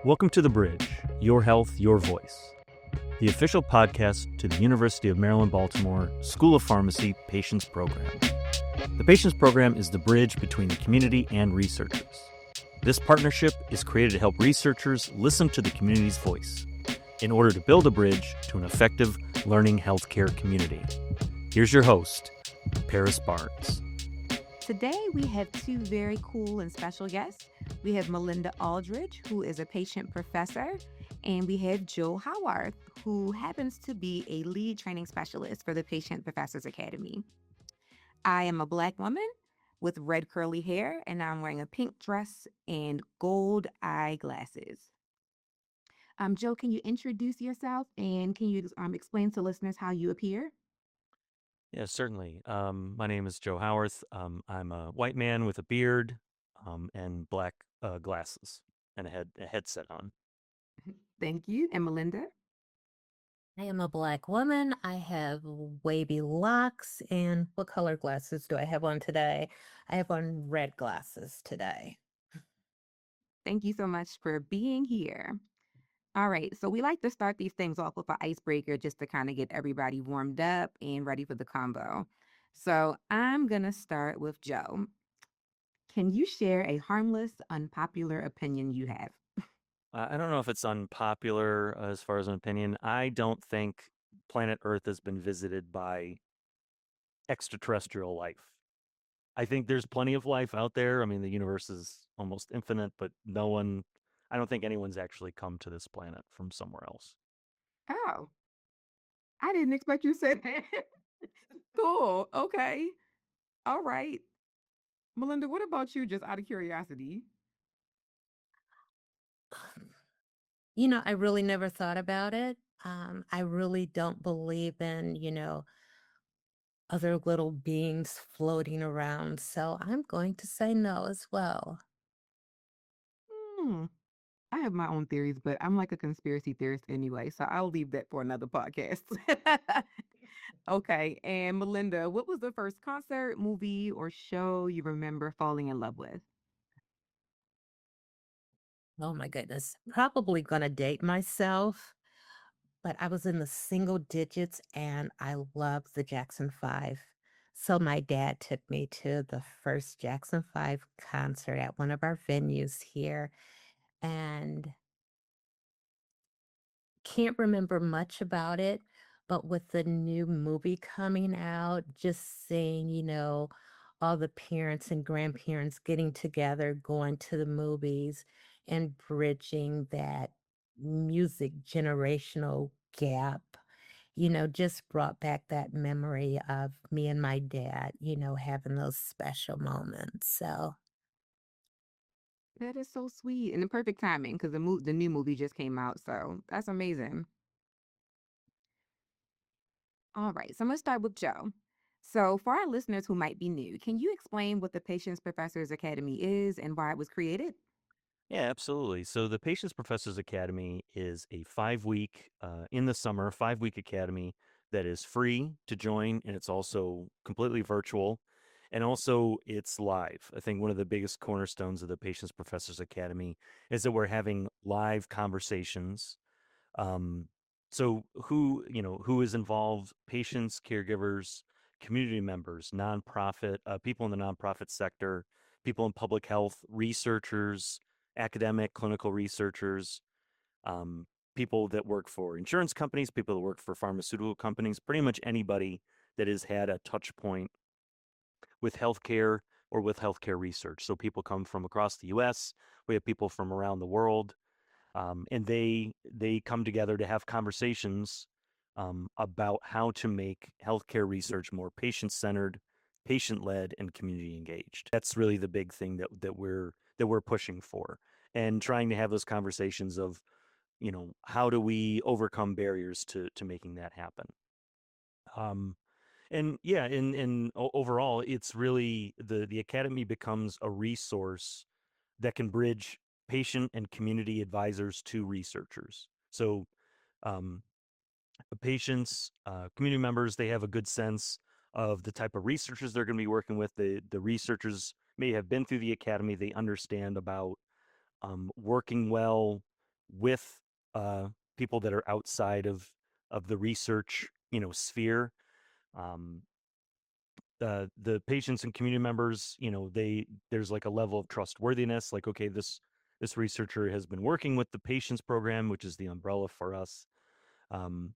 Welcome to The Bridge, Your Health, Your Voice, the official podcast to the University of Maryland, Baltimore School of Pharmacy Patients Program. The Patients Program is the bridge between the community and researchers. This partnership is created to help researchers listen to the community's voice in order to build a bridge to an effective learning healthcare community. Here's your host, Paris Barnes. Today, we have two very cool and special guests. We have Melinda Aldridge, who is a patient professor, and we have Joe Howarth, who happens to be a lead training specialist for the Patient Professors Academy. I am a Black woman with red curly hair, and I'm wearing a pink dress and gold eyeglasses. Joe, can you introduce yourself and can you explain to listeners how you appear? Yeah, certainly. My name is Joe Howarth. I'm a white man with a beard and black glasses and a headset on. Thank you. And Melinda? I am a Black woman. I have wavy locks. And what color glasses do I have on today? I have on red glasses today. Thank you so much for being here. All right, so we like to start these things off with an icebreaker just to kind of get everybody warmed up and ready for the combo. So I'm going to start with Joe. Can you share a harmless, unpopular opinion you have? I don't know if it's unpopular as far as an opinion. I don't think planet Earth has been visited by extraterrestrial life. I think there's plenty of life out there. I mean, the universe is almost infinite, but I don't think anyone's actually come to this planet from somewhere else. Oh, I didn't expect you to say that. Cool. Okay. All right. Melinda, what about you, just out of curiosity? I really never thought about it. I really don't believe in, other little beings floating around. So I'm going to say no as well. Hmm. I have my own theories, but I'm like a conspiracy theorist anyway, so I'll leave that for another podcast. Okay, and Melinda, what was the first concert, movie, or show you remember falling in love with? Oh my goodness. Probably going to date myself, but I was in the single digits and I loved the Jackson 5. So my dad took me to the first Jackson 5 concert at one of our venues here and can't remember much about it, but with the new movie coming out, just seeing, all the parents and grandparents getting together, going to the movies and bridging that music generational gap, just brought back that memory of me and my dad, having those special moments. So, That is so sweet and the perfect timing because the new movie just came out, so that's amazing. All right, so I'm gonna start with Joe. So, for our listeners who might be new, can you explain what the Patients Professors Academy is and why it was created? Yeah, absolutely. So the Patients Professors Academy is a 5 week in the summer, 5 week academy that is free to join, and it's also completely virtual, and also it's live. I think one of the biggest cornerstones of the Patients Professors Academy is that we're having live conversations. Um, so who is involved? Patients, caregivers, community members, nonprofit, people in the nonprofit sector, people in public health, researchers, academic, clinical researchers, um, people that work for insurance companies, people that work for pharmaceutical companies, pretty much anybody that has had a touch point with healthcare or with healthcare research. So people come from across the US, we have people from around the world, and they come together to have conversations about how to make healthcare research more patient-centered, patient-led, and community engaged. That's really the big thing that we're pushing for, and trying to have those conversations of how do we overcome barriers to making that happen. Um, and yeah, overall, it's really the academy becomes a resource that can bridge patient and community advisors to researchers. So, um, patients, community members, they have a good sense of the type of researchers they're going to be working with. The researchers may have been through the academy. They understand about working well, with people that are outside of the research, sphere. Um, the patients and community members, there's like a level of trustworthiness. Like, okay, this researcher has been working with the patients program, which is the umbrella for us. Um,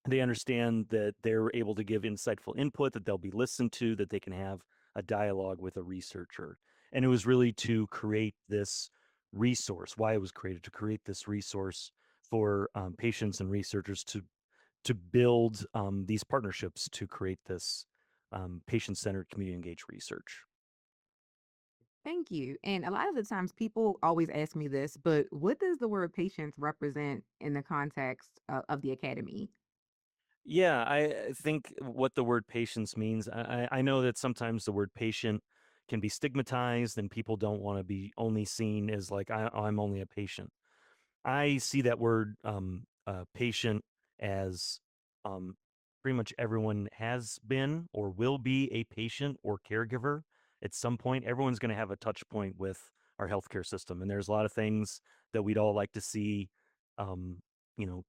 they understand that they're able to give insightful input, that they'll be listened to, that they can have a dialogue with a researcher. And it was really to create this resource. Why it was created, to create this resource for patients and researchers to build these partnerships to create this patient-centered community engaged research. Thank you. And a lot of the times people always ask me this, but what does the word patience represent in the context of the academy? Yeah, I think what the word patience means, I know that sometimes the word patient can be stigmatized and people don't want to be only seen as like, I'm only a patient. I see that word patient as um, pretty much everyone has been or will be a patient or caregiver at some point. Everyone's going to have a touch point with our healthcare system, and there's a lot of things that we'd all like to see, um,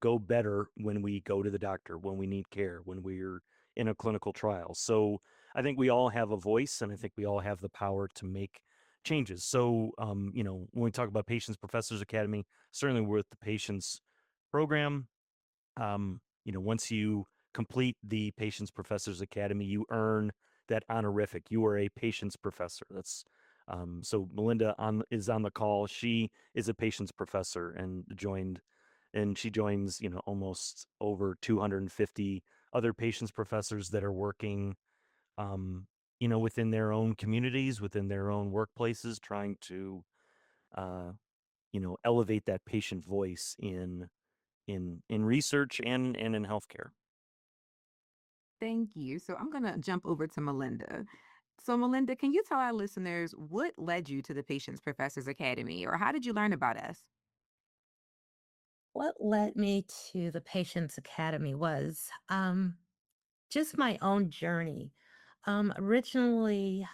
go better when we go to the doctor, when we need care, when we're in a clinical trial. So I think we all have a voice, and I think we all have the power to make changes. So, when we talk about Patients Professors Academy, certainly with the patients program, once you complete the Patients Professors Academy, you earn that honorific. You are a patients professor. That's so Melinda is on the call. She is a patients professor and she joins, almost over 250 other patients professors that are working, um, within their own communities, within their own workplaces, trying to uh, elevate that patient voice in research and in healthcare. Thank you. So I'm going to jump over to Melinda. So, Melinda, can you tell our listeners what led you to the Patients Professors Academy, or how did you learn about us? What led me to the Patients Academy was just my own journey. Originally,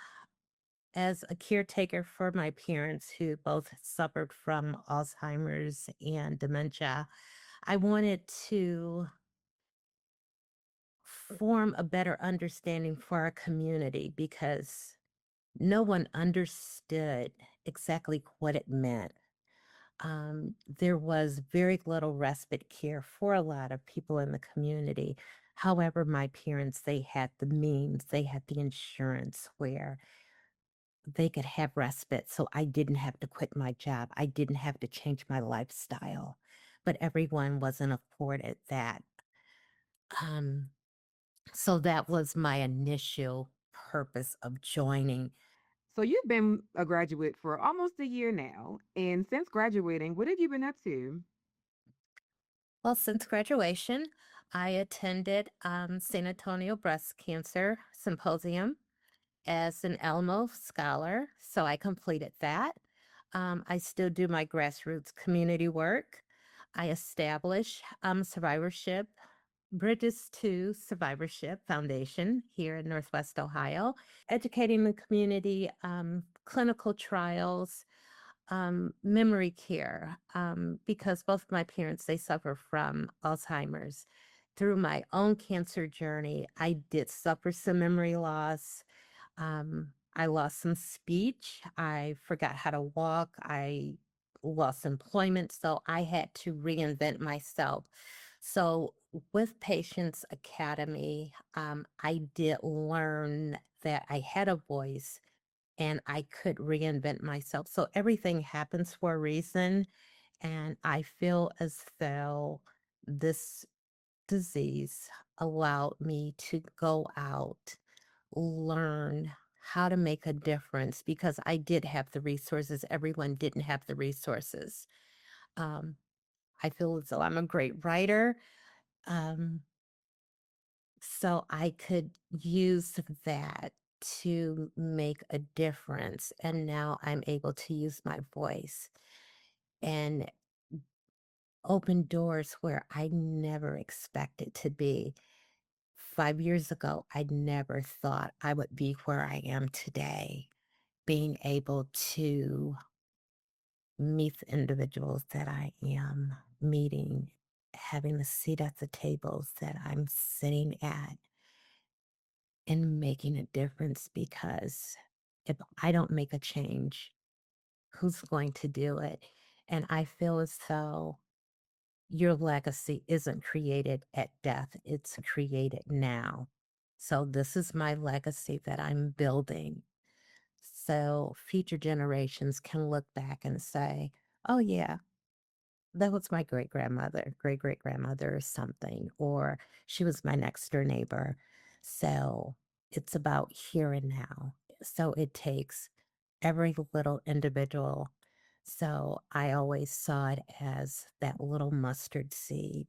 as a caretaker for my parents who both suffered from Alzheimer's and dementia, I wanted to form a better understanding for our community because no one understood exactly what it meant. There was very little respite care for a lot of people in the community. However, my parents, they had the means, they had the insurance where they could have respite. So I didn't have to quit my job. I didn't have to change my lifestyle. But everyone wasn't afforded that. Um, so that was my initial purpose of joining. So, you've been a graduate for almost a year now. And since graduating, what have you been up to? Well, since graduation, I attended San Antonio Breast Cancer Symposium as an Elmo scholar. So I completed that. I still do my grassroots community work. I establish survivorship, Bridges to Survivorship Foundation here in Northwest Ohio, educating the community, clinical trials, memory care, because both my parents, they suffer from Alzheimer's. Through my own cancer journey, I did suffer some memory loss. I lost some speech. I forgot how to walk. I lost employment. So I had to reinvent myself. So with Patients Academy, I did learn that I had a voice and I could reinvent myself. So everything happens for a reason. And I feel as though this disease allowed me to go out, learn how to make a difference because I did have the resources. Everyone didn't have the resources. Um, I feel as though I'm a great writer. Um, so I could use that to make a difference. And now I'm able to use my voice and open doors where I never expected to be. 5 years ago, I never thought I would be where I am today, being able to meet the individuals that I am meeting, having a seat at the tables that I'm sitting at, and making a difference because if I don't make a change, who's going to do it? And I feel as though your legacy isn't created at death, it's created now. So, this is my legacy that I'm building. So, future generations can look back and say, oh, yeah, that was my great grandmother or something, or she was my next door neighbor. So it's about here and now. So it takes every little individual. So I always saw it as that little mustard seed.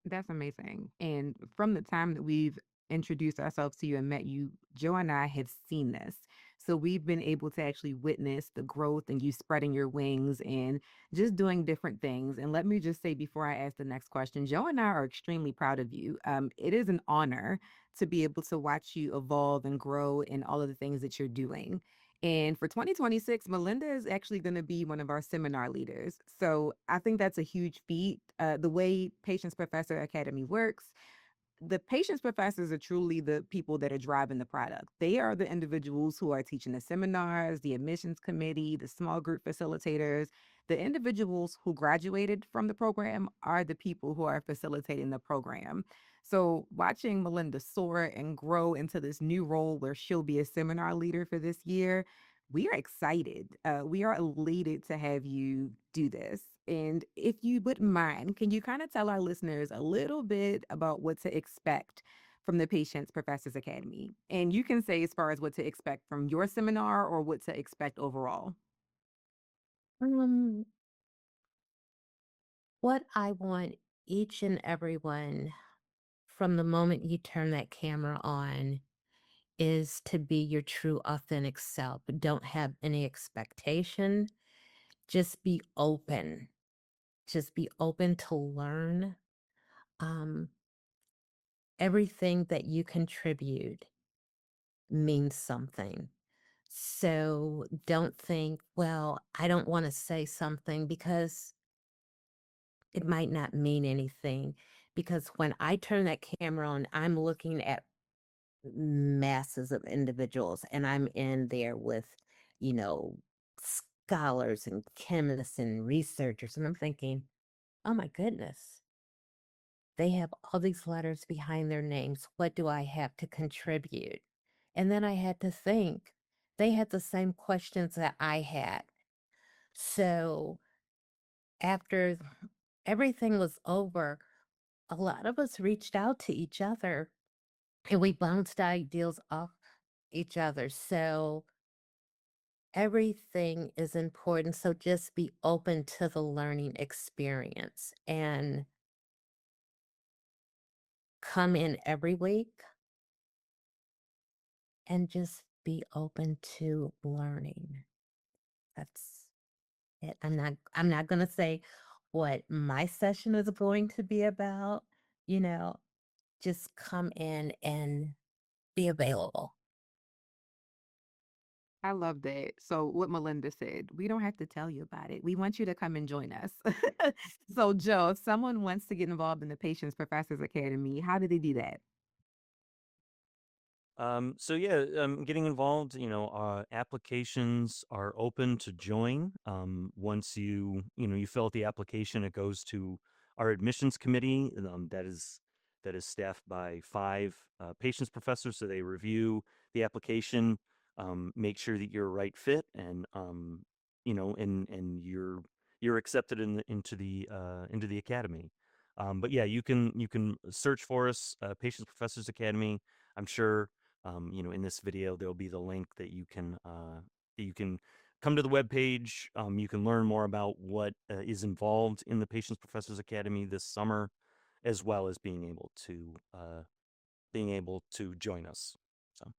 That's amazing. And from the time that we've introduced ourselves to you and met you, Joe and I have seen this. So we've been able to actually witness the growth and you spreading your wings and just doing different things. And let me just say before I ask the next question, Joe and I are extremely proud of you. It is an honor to be able to watch you evolve and grow in all of the things that you're doing. And for 2026, Melinda is actually going to be one of our seminar leaders. So I think that's a huge feat. The way Patients Professor Academy works, the patients professors are truly the people that are driving the product. They are the individuals who are teaching the seminars, the admissions committee, the small group facilitators. The individuals who graduated from the program are the people who are facilitating the program. So, watching Melinda soar and grow into this new role where she'll be a seminar leader for this year, we are excited. We are elated to have you do this. And if you wouldn't mind, can you kind of tell our listeners a little bit about what to expect from the Patients Professors Academy? And you can say as far as what to expect from your seminar or what to expect overall. Um, what I want each and everyone from the moment you turn that camera on is to be your true authentic self. Don't have any expectation. Just be open. Just be open to learn. Um, Everything that you contribute means something. So don't think, well, I don't want to say something because it might not mean anything. Because when I turn that camera on, I'm looking at masses of individuals and I'm in there with, you know, scholars and chemists and researchers. And I'm thinking, oh my goodness, they have all these letters behind their names. What do I have to contribute? And then I had to think, they had the same questions that I had. So after everything was over, a lot of us reached out to each other and we bounced ideas off each other. So everything is important. So just be open to the learning experience and come in every week and just be open to learning. That's it. I'm not going to say what my session is going to be about, you know, just come in and be available. I love that. So, what Melinda said, we don't have to tell you about it. We want you to come and join us. So, Joe, if someone wants to get involved in the Patients Professors Academy, how do they do that? So yeah, getting involved, applications are open to join. Once you fill out the application, it goes to our admissions committee. That is staffed by five patients professors. So they review the application, make sure that you're a right fit, and and you're accepted into the academy. But yeah, you can search for us, Patients Professors Academy. I'm sure in this video, there'll be the link that you can come to the webpage. You can learn more about what is involved in the Patients Professors Academy this summer, as well as being able to join us. So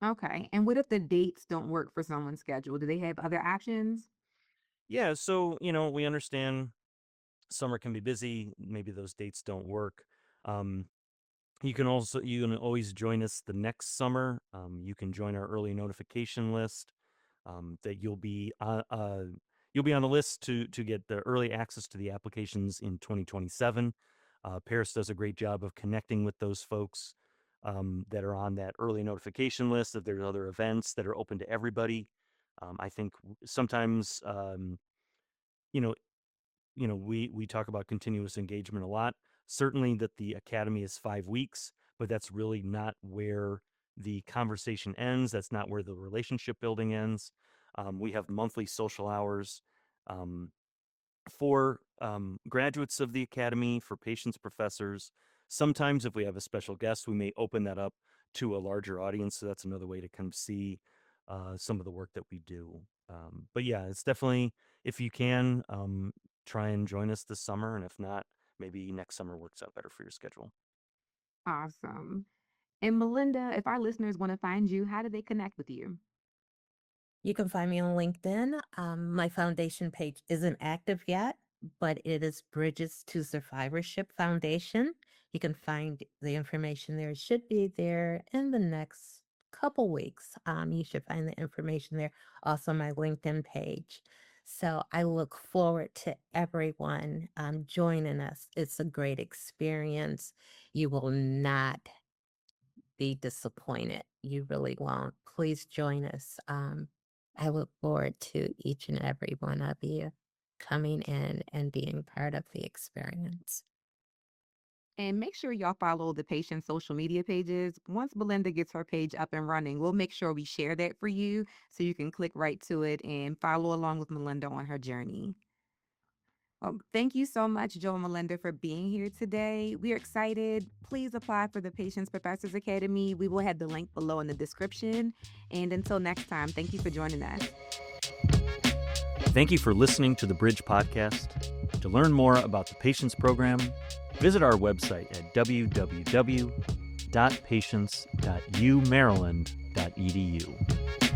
Okay. And what if the dates don't work for someone's schedule? Do they have other options? yeah, so we understand summer can be busy. Maybe those dates don't work. Um, you can always join us the next summer. You can join our early notification list. That you'll be on the list to get the early access to the applications in 2027. Paris does a great job of connecting with those folks that are on that early notification list. If there's other events that are open to everybody, I think sometimes you know we talk about continuous engagement a lot. Certainly that the academy is 5 weeks, but that's really not where the conversation ends. That's not where the relationship building ends. We have monthly social hours um, for graduates of the academy, for patients, professors. Sometimes, if we have a special guest, we may open that up to a larger audience. So that's another way to kind of see some of the work that we do. But yeah, it's definitely, if you can, try and join us this summer. And if not, maybe next summer works out better for your schedule. Awesome. And Melinda, if our listeners want to find you, how do they connect with you? You can find me on LinkedIn. My foundation page isn't active yet, but it is Bridges to Survivorship Foundation. You can find the information there. It should be there in the next couple weeks. You should find the information there. Also, my LinkedIn page. So I look forward to everyone joining us. It's a great experience. You will not be disappointed. You really won't. Please join us. I look forward to each and every one of you coming in and being part of the experience. And make sure y'all follow the patient's social media pages. Once Belinda gets her page up and running, we'll make sure we share that for you so you can click right to it and follow along with Melinda on her journey. Well, thank you so much, Joe and Melinda, for being here today. We are excited. Please apply for the Patients Professors Academy. We will have the link below in the description. And until next time, thank you for joining us. Thank you for listening to the Bridge Podcast. To learn more about the Patients Program, visit our website at www.patients.umaryland.edu.